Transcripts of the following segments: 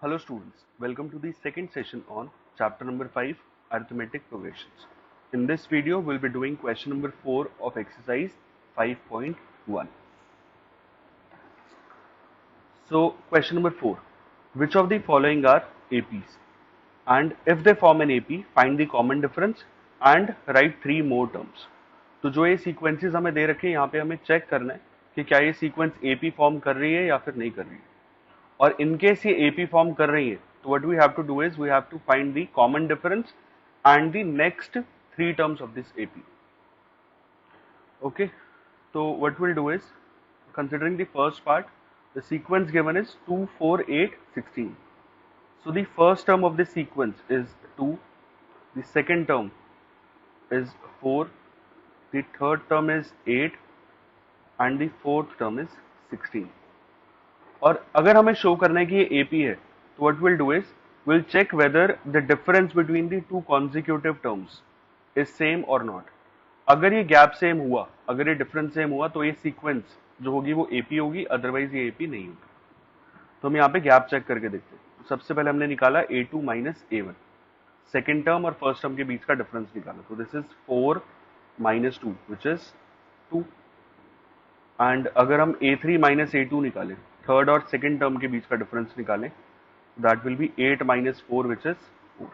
Hello students, welcome to the second session on chapter number 5 arithmetic progressions. In this video we'll be doing question number 4 of exercise 5.1. So question number 4, which of the following are APs, and if they form an AP find the common difference and write 3 more terms. तो जो ये sequences हमें दे रखे हैं यहाँ पे हमें check करना है कि क्या ये सीक्वेंस AP फॉर्म कर रही है या फिर नहीं कर रही है, और इनकेस ये AP फॉर्म कर रही है तो what we have to do is we have to find the common difference and the next 3 terms of this AP. Okay, so what we'll do is, considering the first part, the sequence given is 2 4 8 16. So the first term of this sequence is 2, the second term is 4, the third term is 8 and the fourth term is 16. और अगर हमें show करना है कि ये AP है तो what will do is will check whether the difference between the two consecutive terms is same और नॉट. अगर ये गैप सेम हुआ, अगर ये डिफरेंस सेम हुआ तो ये सीक्वेंस जो होगी वो AP होगी, अदरवाइज ये AP नहीं होगी. तो हम यहाँ पे गैप चेक करके देखते हैं. तो सबसे पहले हमने निकाला A2 minus A1, second term और फर्स्ट टर्म के बीच का डिफरेंस निकाला. तो this is 4 minus 2 which is 2. And अगर हम A3 माइनस A2 निकालें, थर्ड और सेकेंड टर्म के बीच का डिफरेंस निकालें, that will be 8 minus 4 which is 4.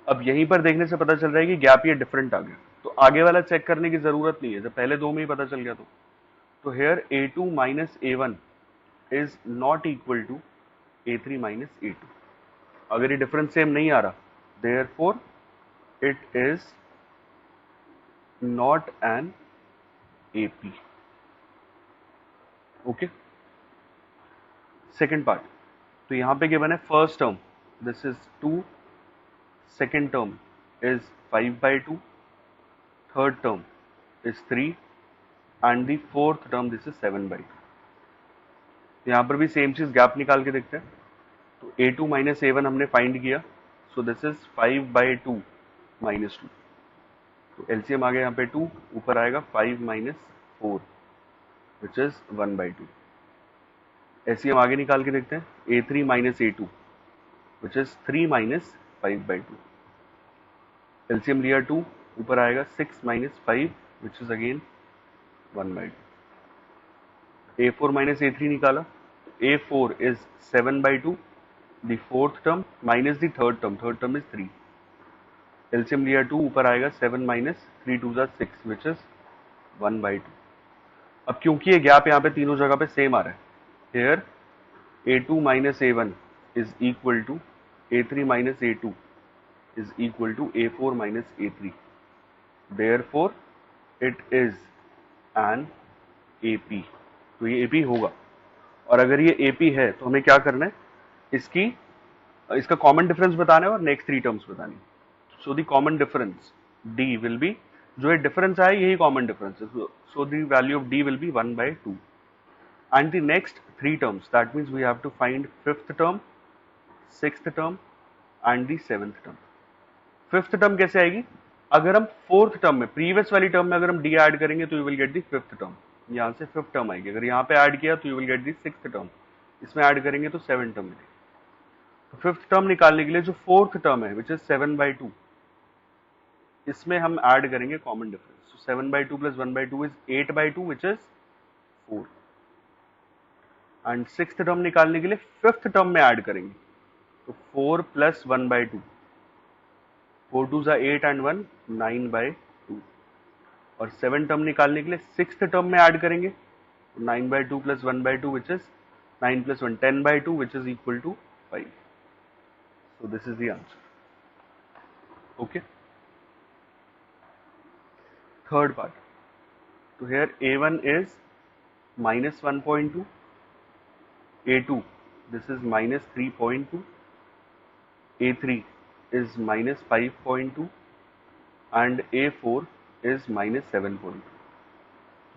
अब यहीं पर देखने से पता चल रहा है कि गैप ये डिफरेंट आ गया, तो आगे वाला चेक करने की जरूरत नहीं है जब पहले दो में ही पता चल गया. तो here A2 minus A1 is not equal to A3 minus A2. अगर ये डिफरेंस सेम नहीं आ रहा, therefore it is not an AP. Okay, second part. तो यहां पे गिवन है first term this is 2, second term is 5/2, third term is 3 and the fourth term this is 7/2. यहां पर भी सेम चीज गैप निकाल के देखते हैं. तो A2 माइनस A1 हमने फाइंड किया, सो दिस इज 5/2 माइनस 2. तो एलसीएम आ गया यहाँ पे 2, ऊपर आएगा 5 माइनस 4 विच इज 1/2. ऐसे हम आगे निकाल के देखते हैं. A3 minus A2 which is 3 minus 5/2. LCM लिया 2, ऊपर आएगा 6 minus 5 which is again 1/2. A4 minus A3 निकाला, A4 is 7/2, the fourth term minus the third term is 3. LCM लिया 2, ऊपर आएगा 7 माइनस 3 2 6 विच इज 1/2. अब क्योंकि ये गैप यहाँ पे तीनों जगह पे सेम आ रहा है, here A2 minus A1 is equal to A3 minus A2 is equal to A4 minus A3. Therefore, it is an AP. तो ये AP होगा, और अगर ये AP है तो हमें क्या करना है, इसका कॉमन डिफरेंस बताना है और नेक्स्ट 3 टर्म्स बतानी. So the common difference D will be, जो ये डिफरेंस आया यही कॉमन डिफरेंस है, so the value of D will be 1/2. And the next 3 terms, that means we have to find fifth term, sixth term and the seventh term. Fifth term कैसे आएगी, अगर हम fourth term में, previous वाली term में अगर हम D add करेंगे तो you will get the fifth term. यहाँ से फिफ्थ टर्म आएगी. अगर यहाँ पे ऐड किया तो you will get the sixth term, इसमें ऐड करेंगे तो सेवन टर्म मिलेगी. तो फिफ्थ टर्म निकालने के लिए जो फोर्थ टर्म है विच इज 7/2, इसमें हम ऐड करेंगे common difference. So 7/2 plus 1/2 is 8/2 which is 4. And sixth term निकालने के लिए फिफ्थ टर्म में ऐड करेंगे, तो 4 प्लस 1/2, 4 2 8 एंड 1 9/2. और सेवन टर्म निकालने के लिए सिक्स्थ टर्म में ऐड करेंगे, 9/2 plus 1/2 which is 9 plus 1 10/2 which is equal to 5. So this is the answer. Okay, third part. तो here A1 is minus 1.2, A2 this is minus 3.2, A3 is minus 5.2 and A4 is minus 7.2.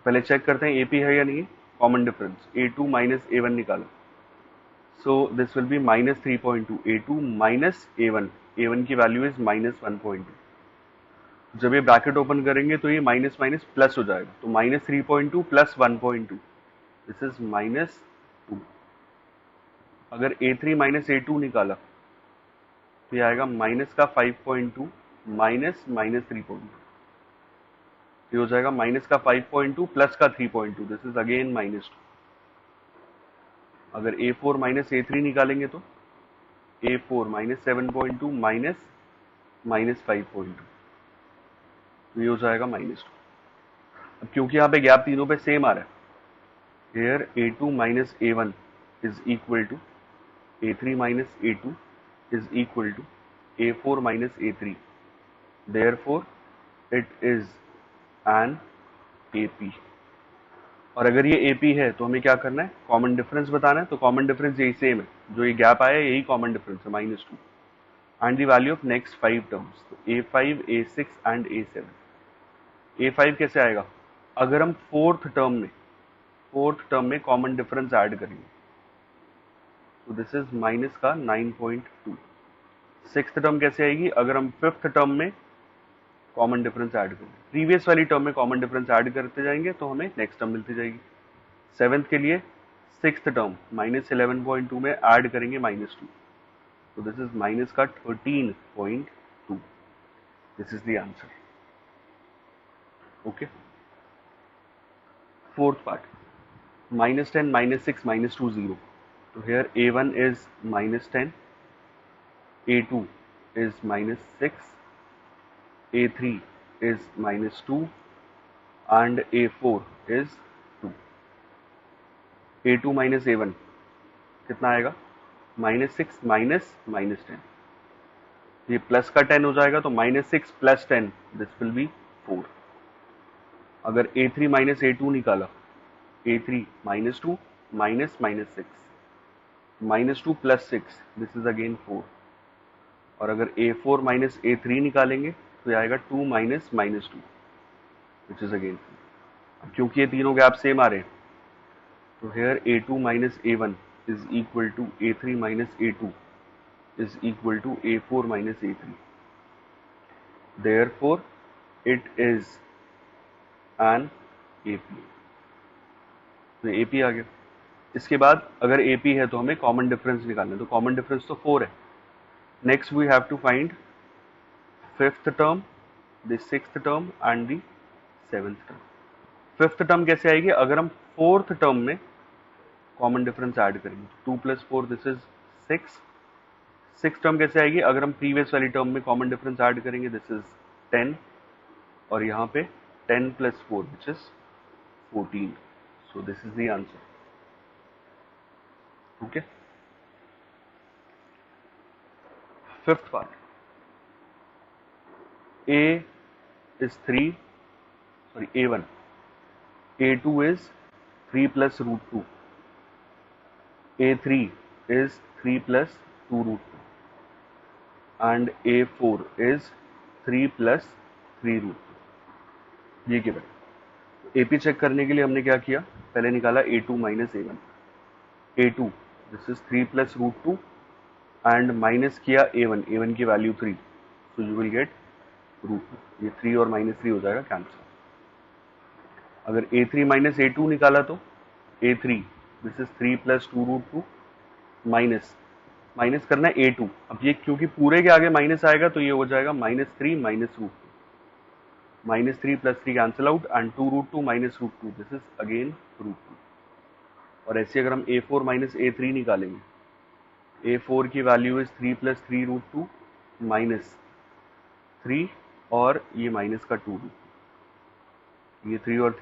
पहले check करते हैं AP है या नहीं. Common difference A2 minus A1 निकाला, so this will be minus 3.2. A2 minus A1, A1 की value is minus 1.2. जब ये ब्रैकेट ओपन करेंगे तो ये माइनस माइनस प्लस हो जाएगा, तो minus 3.2 plus 1.2, this is minus 2. अगर A3 माइनस A2 निकाला तो ये आएगा माइनस का 5.2 माइनस माइनस 3.2, ये हो जाएगा माइनस का 5.2 प्लस का 3.2, दिस इज अगेन -2। अगर A4 माइनस A3 निकालेंगे तो A4 माइनस 7.2 माइनस माइनस 5.2, ये हो जाएगा -2। अब क्योंकि यहाँ पे गैप तीनों पे सेम आ रहा है, here A2 minus A1 is equal to A3 minus A2 is equal to A4 minus A3, therefore it is an AP। और अगर ये AP है तो हमें क्या करना है, कॉमन डिफरेंस बताना है। तो कॉमन डिफरेंस यही सेम है, जो ये गैप आया यही कॉमन डिफरेंस है, -2। And the value of next 5 terms, तो A5 A6 and A7। A5 कैसे आएगा, अगर हम फोर्थ टर्म में कॉमन डिफरेंस ऐड करेंगे तो दिस इज माइनस का 9.2। सिक्स्थ टर्म कैसे आएगी, अगर हम फिफ्थ टर्म में कॉमन डिफरेंस ऐड करेंगे, प्रीवियस वाली टर्म में कॉमन डिफरेंस ऐड करते जाएंगे तो हमें नेक्स्ट टर्म मिलती जाएगी। सेवेंथ के लिए सिक्स्थ टर्म -11.2 में ऐड करेंगे -2, तो दिस इज माइनस का 13.2। This is the answer. Okay, fourth part, -10 -6 -2 0। तो here A1 is -10, A2 is -6, A3 is -2 and A4 is 2। A2 minus A1 कितना आएगा, -6 माइनस -10, ये प्लस का 10 हो जाएगा, तो -6 प्लस 10 दिस विल बी 4। अगर A3 माइनस A2 निकाला, A3 -2 minus -6, -2 plus 6 this is again 4। और अगर A4 माइनस A3 निकालेंगे तो ये आएगा 2 माइनस -2 विच इज अगेन 4। अब क्योंकि ये तीनों गैप सेम आ रहे हैं तो here A2 minus A1 is equal to A3 minus A2 is equal to A4 minus A3, therefore it is an AP। तो AP आ गया। इसके बाद अगर AP है तो हमें कॉमन डिफरेंस निकालना है, तो कॉमन डिफरेंस तो 4 है। Next we have to find fifth term, the sixth term and the seventh term. Fifth term कैसे आएगी, अगर हम फोर्थ टर्म में कॉमन डिफरेंस ऐड करेंगे, 2 + 4 दिस इज 6। सिक्स टर्म कैसे आएगी, अगर हम प्रीवियस वाली टर्म में कॉमन डिफरेंस ऐड करेंगे, दिस इज 10, और यहाँ पे 10 + 4 which is 14। So this is the answer. Okay, fifth part, A is 3, sorry A1, A2 is 3 + √2, A3 is 3 + 2√2 and A4 is 3 + 3√2। ये गिवन। AP चेक करने के लिए हमने क्या किया, पहले निकाला A2 minus A1, A2 this is 3 + √2 and minus किया A1 की value 3, so you will get √2। ये 3 और -3 हो जाएगा कैंसिल। अगर A3 माइनस A2 निकाला तो A3 this is 3 + 2√2 minus minus करना है A2। अब ये क्योंकि पूरे के आगे माइनस आएगा तो ये हो जाएगा -3 minus √2, -3 + 3 cancel out and 2√2 minus √2 this is again √2। और ऐसे अगर हम A4 माइनस A3 निकालेंगे, A4 की वैल्यू इज 3 + 3√2 माइनस 3 और ये माइनस का 2, ये 3 और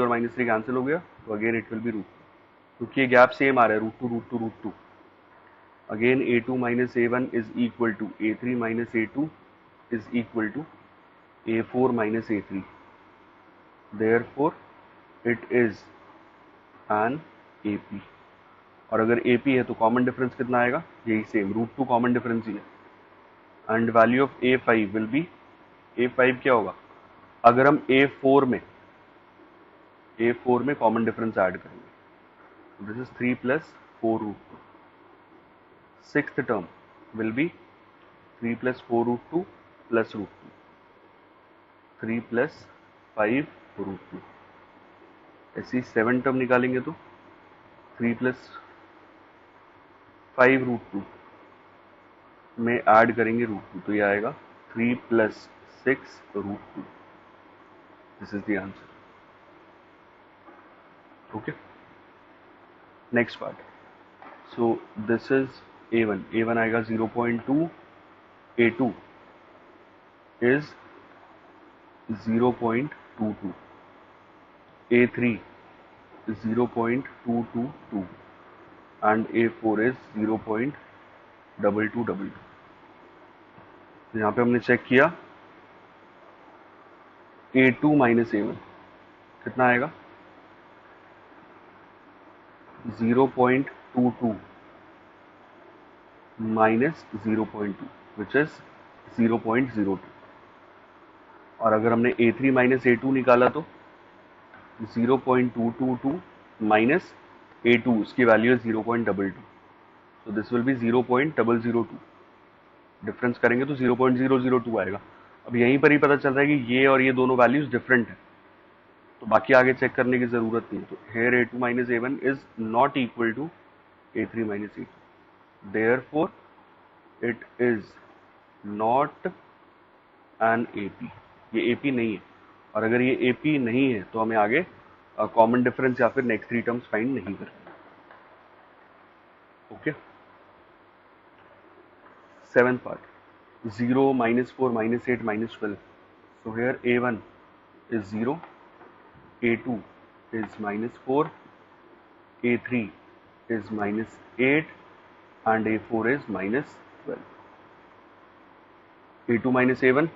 -3 कैंसिल हो गया, तो अगेन इट विल बी √2, क्योंकि ये गैप सेम आ रहा है, √2 √2 √2। Again A2 minus A1 is equal to A3 minus A2 is equal to A4 minus A3, therefore it is an AP। और अगर AP है तो कॉमन डिफरेंस कितना आएगा, यही सेम √2 कॉमन डिफरेंस ही है। And value of A5 will be, A5 क्या होगा, अगर हम A4 में कॉमन डिफरेंस ऐड करेंगे, this is 3 + 4√2। Sixth term will be 3 + 4√2 + √2, 3 + 5√2। ऐसी 7 टर्म निकालेंगे तो 3 + 5√2 में ऐड करेंगे √2, तो ये आएगा 3 + 6√2. This is the answer. Okay, next part. So this is A1. A1 आएगा 0.2, A2 is 0.22, A3 is 0.222 and A4 is 0.2222. तो यहाँ पे हमने चेक किया A2 माइनस A1 कितना आएगा 0.22 माइनस 0.2 विच इज 0.02. और अगर हमने A3 माइनस A2 निकाला तो 0.222 माइनस A2 उसकी वैल्यू है 0.22. So this will be 0.002. Difference करेंगे तो 0.002 आएगा. अब यहीं पर ही पता चल रहा है कि ये और ये दोनों वैल्यूज डिफरेंट है, तो बाकी आगे चेक करने की जरूरत नहीं. तो here A2 minus A1 is not equal to A3 minus A2. Therefore it is not an AP. ये AP नहीं है, और अगर ये AP नहीं है तो हमें आगे कॉमन डिफरेंस या फिर नेक्स्ट 3 टर्म्स फाइंड नहीं करना. Okay, 7th part. 0, -4, -8, -12. So here A1 is 0, A2 is -4, A3 is -8 and A4 is -12. A2 minus A1,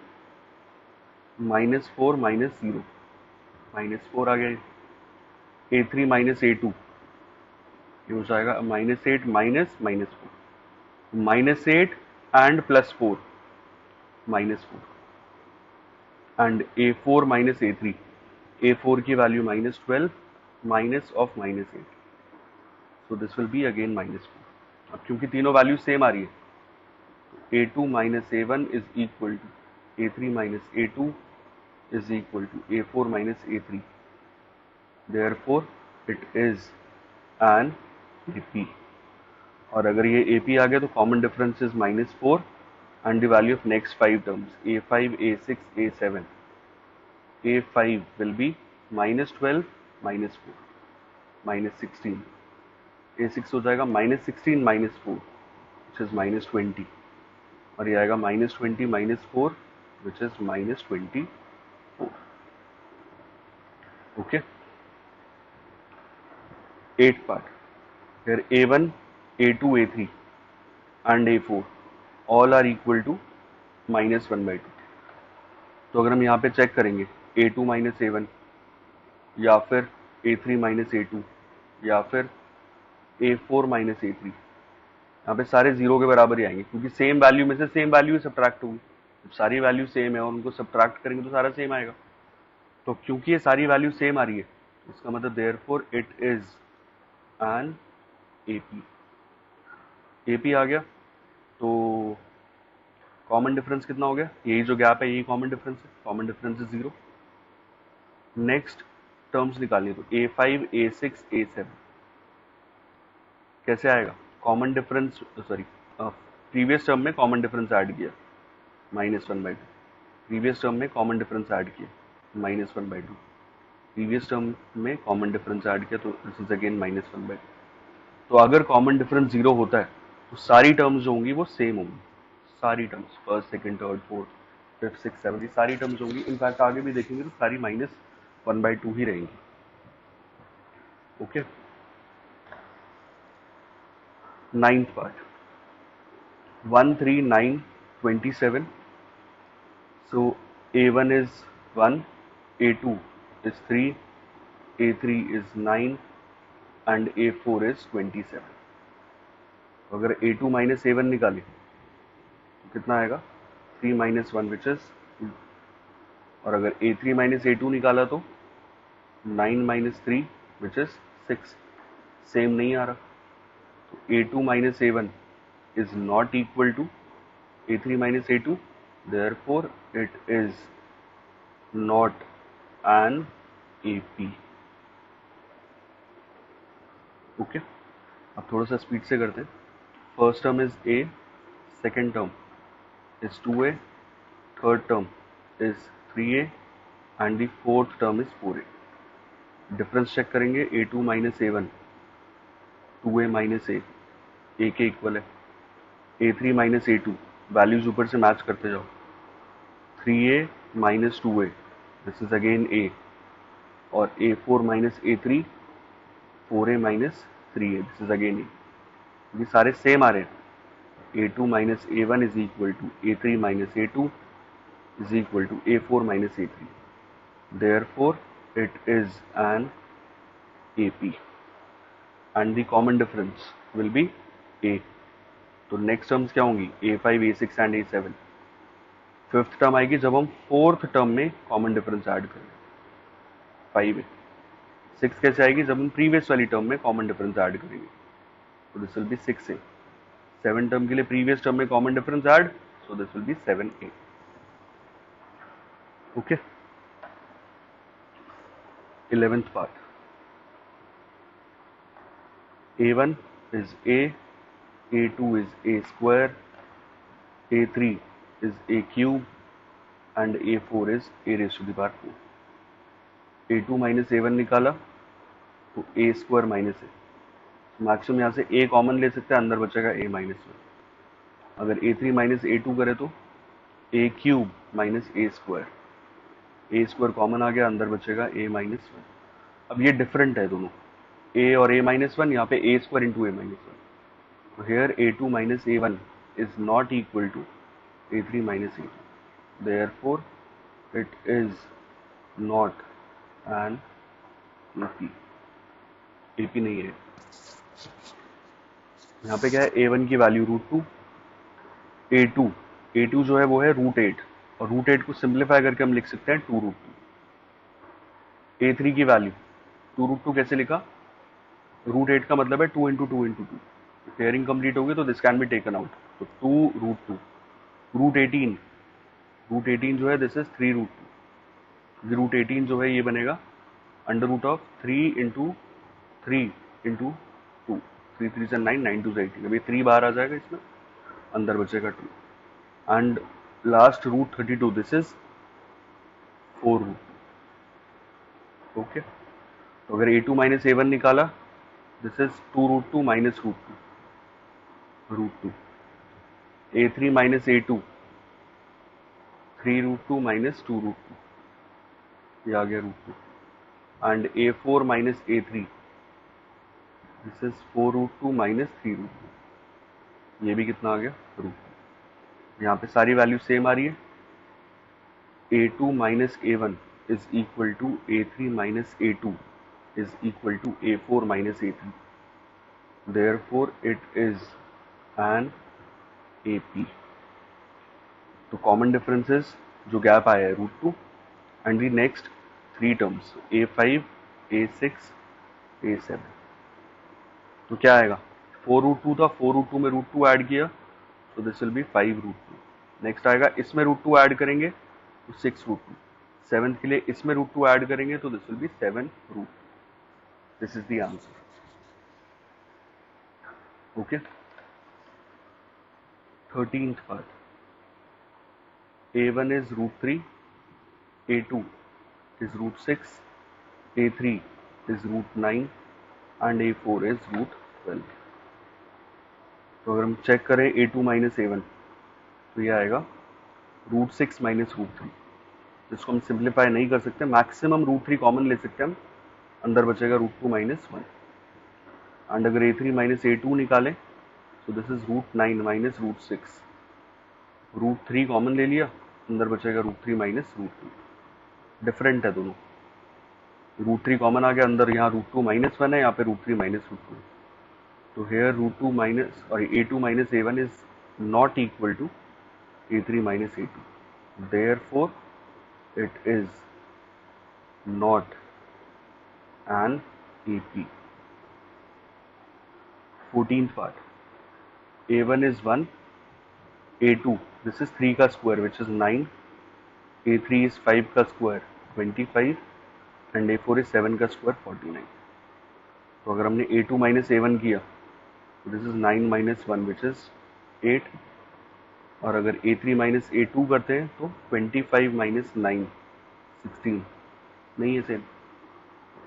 -4 minus 0, -4 आ गया. A3 minus A2 ये हो जाएगा -8 minus -4, -8 and +4, -4. and A4 minus A3, A4 की value -12 minus of -8, so this will be again -4. अब क्योंकि तीनों value same आ रही है, A2 minus A1 is equal to A3 minus A2 is equal to A4 minus A3. Therefore it is an AP. और अगर ये AP आ गया तो common difference is -4 and the value of next 5 terms A5, A6, A7. A5 will be -12, -4, -16. A6 हो जाएगा -16 -4 which is -20. और ये आएगा -20 -4 which is -24. Okay. 8th part. Here A1, A2, A3 and A4 all are equal to -1/2. तो अगर हम यहाँ पे चेक करेंगे A2 माइनस A1 या फिर A3 माइनस A2 या फिर A4 माइनस A3, यहाँ पे सारे जीरो के बराबर ही आएंगे क्योंकि सेम वैल्यू में से सेम वैल्यू सब्ट्रैक्ट होगी. जब सारी वैल्यू सेम है और उनको सब्ट्रैक्ट करेंगे तो सारा सेम आएगा. तो क्योंकि ये सारी वैल्यू सेम आ रही है इसका मतलब therefore it is an AP. AP आ गया तो कॉमन डिफरेंस कितना हो गया, यही जो गैप है यही कॉमन डिफरेंस है. Common difference is 0. Next terms निकालनी तो A5, A6, A7 कैसे आएगा. Common difference sorry previous term में कॉमन डिफरेंस ऐड किया -1/2. प्रीवियस टर्म में कॉमन डिफरेंस ऐड किया -1/2. प्रीवियस टर्म में कॉमन डिफरेंस ऐड किया तो दिस इज अगेन -1/2. तो अगर कॉमन डिफरेंस 0 होता है तो सारी टर्म्स जो होंगी वो सेम होंगी. सारी terms first, second, third, fourth, fifth, six, seven, सारी टर्म्स होंगी. इनफैक्ट आगे भी देखेंगे तो सारी -1/2 ही रहेंगी. Okay. 9th part. 1, 3, 9, 27. So A1 is 1, A2 is 3, A3 is 9 and A4 is 27. अगर A2 माइनस A1 निकाले तो कितना आएगा 3 - 1 विच इज 2. और अगर A3 माइनस A2 निकाला तो 9 - 3 विच इज 6. सेम नहीं आ रहा तो A2 minus A1 is not equal to A3 minus A2. Therefore, it is not an AP. Okay. अब थोड़ा सा स्पीड से करते हैं. First term is a, second term is 2a, third term is 3a and the fourth term is 4a. Difference check करेंगे a2 minus a1, 2a minus a के इक्वल है, a3 माइनस a2, वैल्यूज ऊपर से match करते जाओ, 3a minus 2a, this is again a, और a4 minus a3, 4a minus 3a, this is again a. ये सारे सेम आ रहे हैं. a2 minus a1 is equal to a3 minus a2 is equal to a4 minus a3. Therefore, it is an AP and the common difference will be a. तो next terms क्या होंगी? a5, a6 and a7. Fifth term आएगी जब हम fourth term में common difference add करें, 5a. Six कैसे आएगी? जब हम प्रीवियस वाली टर्म में कॉमन डिफरेंस ऐड करेंगे, तो this will be 6a. Seven term के लिए प्रीवियस टर्म में common difference add, so this will be 7a. Okay. 11th part. a1 is a, a2 is a square, a3 is a cube and a4 is a raised to the power 4. a2 minus a1 निकाला तो a square minus a. Maximum यहाँ से a common ले सकते हैं, अंदर बचेगा a minus 1. अगर a3 माइनस a2 करे तो a cube minus a square, a square common आ गया, अंदर बचेगा a माइनस 1. अब ये डिफरेंट है दोनों, a और a माइनस 1, यहाँ पे a square into a minus 1. तो here a2 minus a1 is not equal to a3 minus a2. Therefore, it is not an AP. AP नहीं है. यहाँ पे क्या है? a1 की वैल्यू √2, a2 जो है वो है √8, और √8 को सिंप्लीफाई करके हम लिख सकते हैं 2√2. a3 की वैल्यू 2√2 कैसे लिखा? √8 का मतलब है 2 इंटू 2 इंटू 2. पेयरिंग कंप्लीट होगी तो this can be taken out. तो 2√2. √18 जो है दिस इज 3√2. √18 जो है ये बनेगा under root of 3 into 3 into 2. 3 3 से 9, 9 2 से 18. अभी 3 बाहर आ जाएगा इसमें, अंदर बचेगा 2. And last √32, this is 4√2. Okay. तो अगर a2 माइनस a1 निकाला, this is 2√2 minus √2. a3 minus a2, 3√2 minus 2√2, ये आ गया √2. And a4 minus a3, this is 4√2 minus 3√2, ये भी कितना आ गया? √2. यहाँ पे सारी वैल्यू सेम आ रही है. a2 minus a1 is equal to a3 minus a2 is equal to a4 minus a3. Therefore, it is an AP. तो common differences जो गैप आया है √2 and the next three terms a5, a6, a7. तो क्या आएगा? 4√2 था, 4√2 में √2 add किया तो दिस विल बी 5√2. नेक्स्ट आएगा, इसमें √2 ऐड करेंगे तो 6√2. सेवेंथ के लिए इसमें √2 ऐड करेंगे तो this will be 7√2. This is the answer. Okay. 13th part. a1 is √3, a2 is √6, a3 is √9 and a4 is √12. तो अगर हम चेक करें a2 माइनस a1 तो ये आएगा √6 माइनस √3. जिसको हम सिंप्लीफाई नहीं कर सकते, मैक्सिमम √3 कॉमन ले सकते हैं हम, अंदर बचेगा √2 माइनस 1. एंड अगर a3 माइनस a2 निकालें तो दिस इज √9 माइनस √6. √3 कॉमन ले लिया, अंदर बचेगा √3 माइनस √2. डिफरेंट है दोनों. √3 कॉमन आ गया, अंदर यहाँ √2 माइनस 1 है, यहाँ पे √3 माइनस √2. तो हेयर √2 माइनस और a2 minus a1 is not equal to a3 minus a2. Therefore, it is not an AP. 14th part. a1 is 1, a2 this is 3 का square which is 9, a3 is 5 का square 25 and a4 is 7 का square 49. तो अगर हमने a2 minus a1 किया this is 9 minus 1 which is 8, और अगर a3 minus a2 करते हैं तो 25 माइनस 9 16 नहीं है same.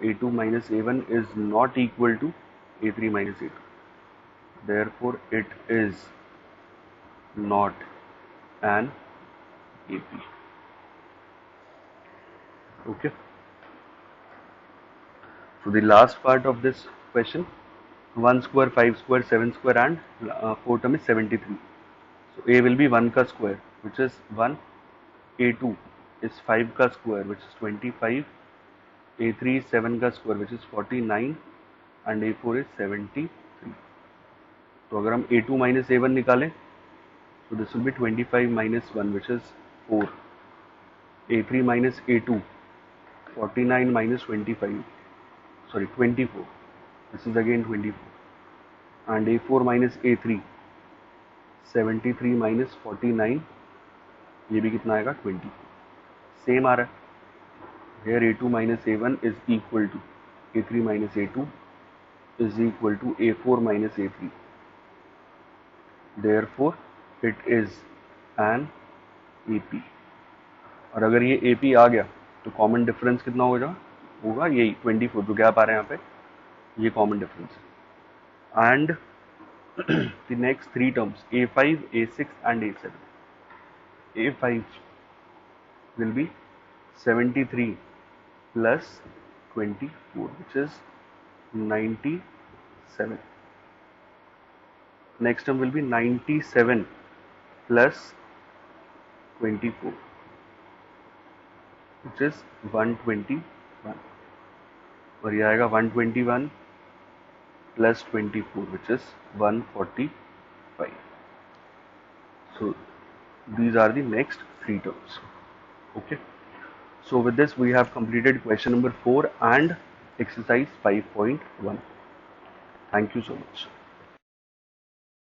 a2 minus a1 is not equal to a3 minus a2. Therefore, it is not an AP. Okay. So the last part of this question, 1 square, 5 square, 7 square and 4 term is 73. So A will be 1 ka square, which is 1. A2 is 5 ka square, which is 25. A3 is 7 का square, which is 49, and A4 is 73. तो अगर हम A2 minus A1 निकालें, so this will be 25 minus 1, which is 4. A3 minus A2, 49 minus 25, sorry 24. This is again 24. And A4 minus A3, 73 minus 49, ये भी कितना आएगा 20. Same आ रहा है. Here A2 minus A1 is equal to A3 minus A2 is equal to A4 minus A3. Therefore, it is an AP. और अगर ये AP आ गया तो कॉमन डिफरेंस कितना होगा यही 24, जो गैप आ रहा है यहाँ पे, ये कॉमन डिफरेंस है. And the next three terms A5, A6 and A7. A5 will be 73 plus 24, which is 97. Next term will be 97 plus 24, which is 121. और ये आएगा 121 plus 24, which is 145. So these are the next three terms. Okay. So with this we have completed question number 4 and exercise 5.1. Thank you so much.